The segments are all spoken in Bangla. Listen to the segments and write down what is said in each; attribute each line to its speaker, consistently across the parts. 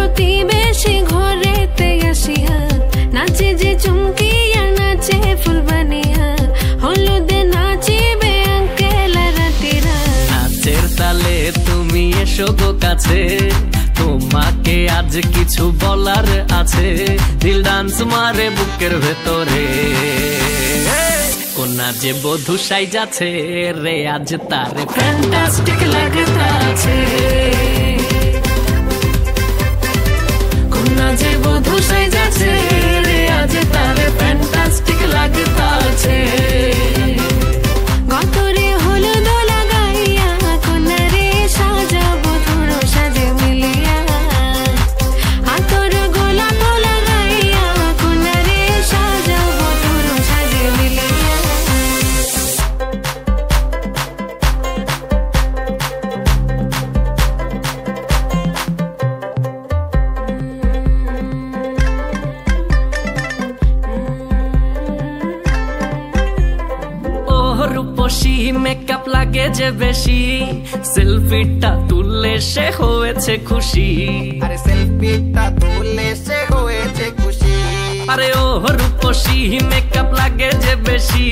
Speaker 1: প্রতিবেশী ঘরেতে আসিয়া নাচে যে চুমকিয়া নাচে ফুলবানিয়া হলুদে নাচিবে আঙ্কেল রাতিরা
Speaker 2: নাচের তালে তুমি এসো গো কাছে তোমাকে আজ কিছু বলার আছে দিল ডান্স মারে বুকের ভেতরে কোনা যে বধূ সাইজাছে রে আজ তারে ফ্যান্টাস্টিক লাগতাছে কোনা যে বধূ সাইজাছে রে আজ তারে ফ্যান্টাস্টিক লাগতাছে
Speaker 1: গতরে হলুদ লাগাইয়া কোনারে সাজাবো ধুরো সাজে মিলিয়া হাতর গোলাপ লাগাইয়া কোনারে সাজাবো ধুরো সাজে মিলিয়া
Speaker 2: রূপসী মেকআপ লাগে যে বেশি সেলফিটা তুললে সে হয়েছে খুশি
Speaker 3: আরে সেলফিটা তুললে সে হয়েছে খুশি
Speaker 2: আরে ও রূপসী মেকআপ লাগে যে বেশি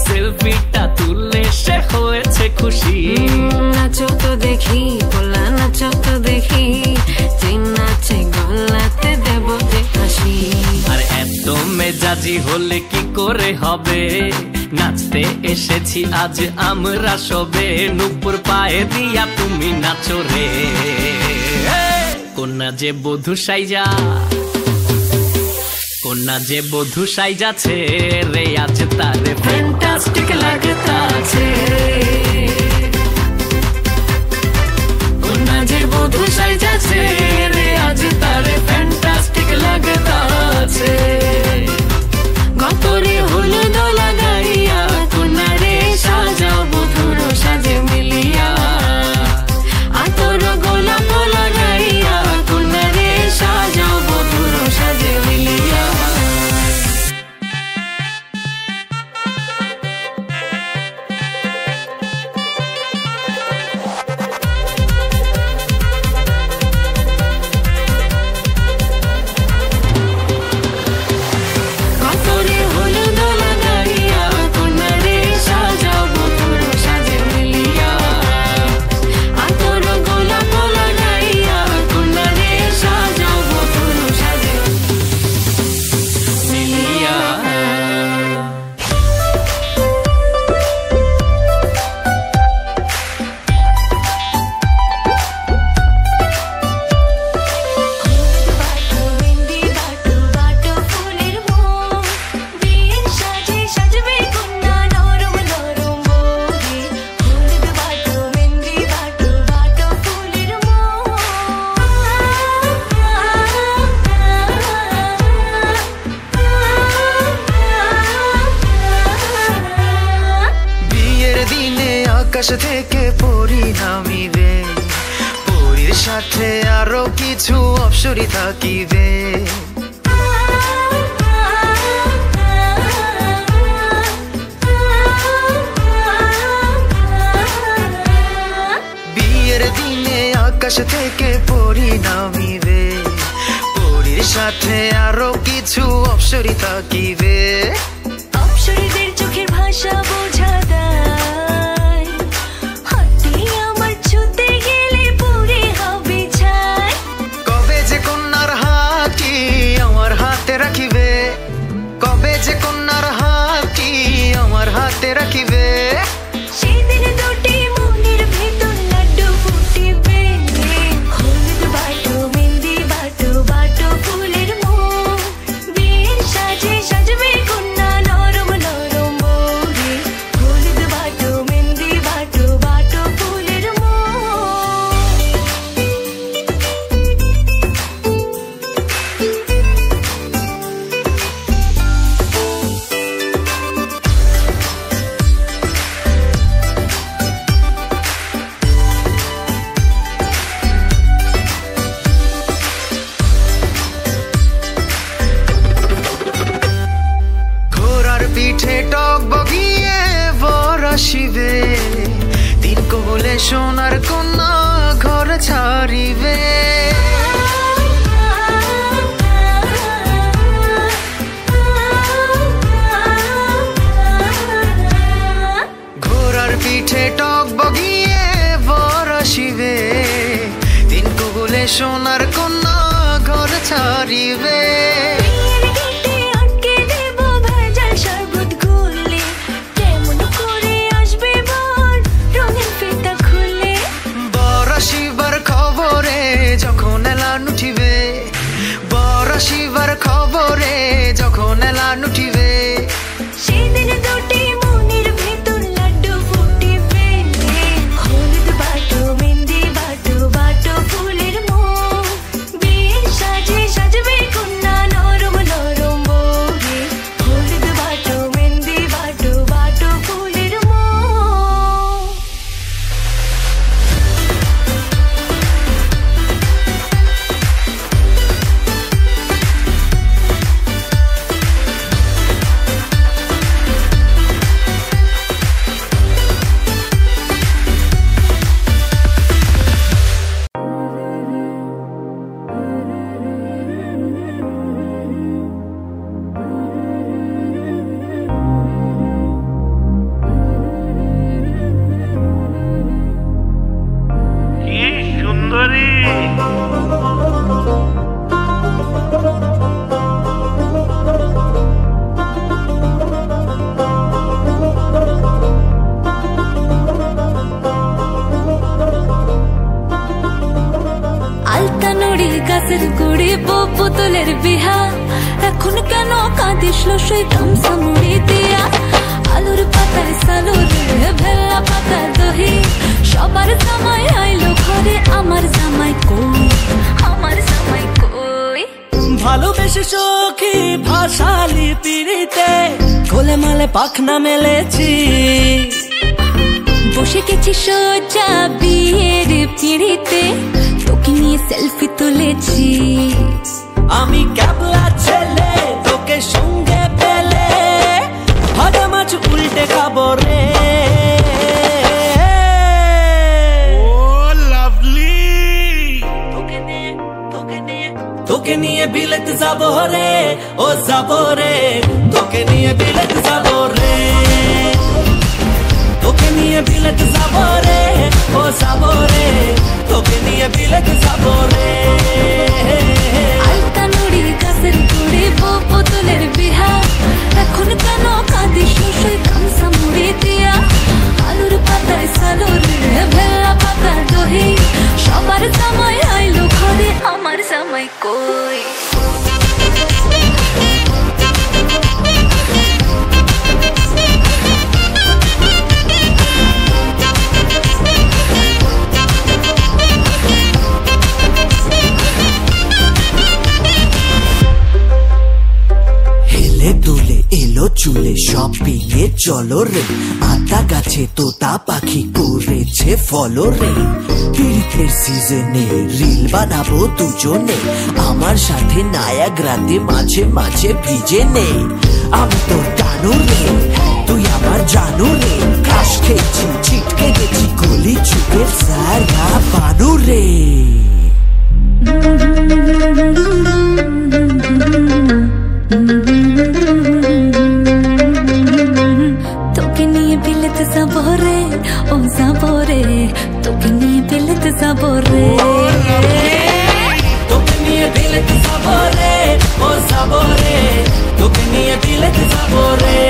Speaker 2: সেলফিটা তুললে সে হয়েছে খুশি
Speaker 1: নাচো তো দেখি পোলা নাচো তো দেখি যে নাচে গলাতে দেব যে হাসি
Speaker 2: আরে এত মেজাজি হলে কি করে হবে নাচতে এসেছি আজ আমরা সবে নুপুর পায়ে দিয়া তুমি নাচো রে কোনা যে বধূ সাইজা কোনা যে বধূ সাইজাছে রে আজ তারে ফ্যান্টাস্টিক লাগতাছে কোনা যে বধূ সাইজাছে রে আজ তারে ফ্যান্টাস্টিক লাগতাছে
Speaker 1: গতরে হলুদ লাগাইয়া কোনারে সাজাবো ধুরো সাজে মিলিয়া আতর গোলাপ লাগাইয়া কোনারে সাজাবো ধুরো সাজে মিলিয়া
Speaker 3: আকাশ থেকে পরি নামিবে পরির সাথে আরো কিছু অপসরি থাকিবে বিয়ের দিনে আকাশ থেকে পরি নামিবে পরির সাথে আরো কিছু অপসরি থাকিবে
Speaker 1: অপসরীদের চোখের ভাষা বোঝা
Speaker 3: রাখিবে কবে যে কন্যার হাতটি আমার হাতে রাখিবে
Speaker 1: সেদিন দুটি মনের ভেতর লাড্ডু ফুটিবে হলুদ বাটো মেহেন্দি বাটো বাটো ফুলের মোহ বিয়ের সাজে সাজবে কন্যা নরম নরম বৌরে হলুদ বাটো মেহেন্দি বাটো বাটো ফুলের
Speaker 3: পিঠে টক বগিয়ে বর আসিবে দিন কবলে সোনার কন্যা ঘর ছাড়িবে সোনার কন্যা ঘর ছাড়িবে। বর আসিবার খবরে যখন এলান উঠিবে, বর আসিবার খবরে যখন এলান উঠিবে,
Speaker 4: সেদিন দুটি মনের ভেতর লাড্ডু ফুটিবে। হলুদ বাটো মেহেন্দি বাটো বাটো ফুলের মোহ, বিয়ের সাজে সাজবে কন্যা নরম নরম বউরে। হলুদ বাটো মেহেন্দি বাটো বাটো ফুলের মোহ।
Speaker 5: কি সুন্দরী!
Speaker 4: আলতা নড়ি গাছের গুড়ি বউ পুতুলের বিহা, এখন কেন কাঁদিস লসই গামছা মুড়ি দিয়া। আলুর পাতায় সালুর ভেল্লা পাতা দহি, সবার জামাই আইলো ঘরে আমার জামাই কই, আমার জামাই কই।
Speaker 2: ভালোবেসে সখী ভাসালি পিড়িতে, কোলে মালে পাখনা মেলেছি।
Speaker 4: বসে গেছি সোজা বিয়ের পিড়িতে, তোকে নিয়ে সেলফি তুলেছি।
Speaker 2: আমি ক্যাবলা ছেলে তোকে সঙ্গে পেলে, ভাজা মাছ উল্টে খাবো রে।
Speaker 5: ও লাভলি!
Speaker 2: তোকে নিয়ে বিলেত যাবো রে, ও যাবো রে। তোকে নিয়ে বিলেত যাবো রে, তোকে নিয়ে বিলেত যাবো রে, ও যাবো রে। তোকে নিয়ে বিলেত যাবো রে।
Speaker 4: আলতা নড়ি গাছের গুড়ি বউ পুতুলের বিহা, এখন কেন কাঁদিস লসই গামছা মুড়ি দিয়া। আলুর পাতায় সালুর ভেল্লা পাতা দহি, সবার জামাই আইলো ঘরে আমার জামাই কই।
Speaker 2: হেলে দুলে এলো চুলে শপিংয়ে চলো রে, আতা গাছে তোতা পাখি করেছে ফলো রে। পীড়িতের সিজনে রিল বানাবো দুজনে, আমার সাথে নায়াগ্রাতে মাঝে মাঝে ভিজে নে। আমি তোর জানু রে, তুই আমার জানু রে। ক্রাশ খেয়েছি ছিটকে গেছি গলি চুপের সারা বানু রে।
Speaker 4: তোকে নিয়ে বিলেতে যাবো রে, ও যাবো রে। তোকে নিয়ে বিলেতে যাবো রে।
Speaker 2: তোকে নিয়ে বিলেত যাবো রে, ও যাবো রে। তোকে নিয়ে বিলেত যাবো রে।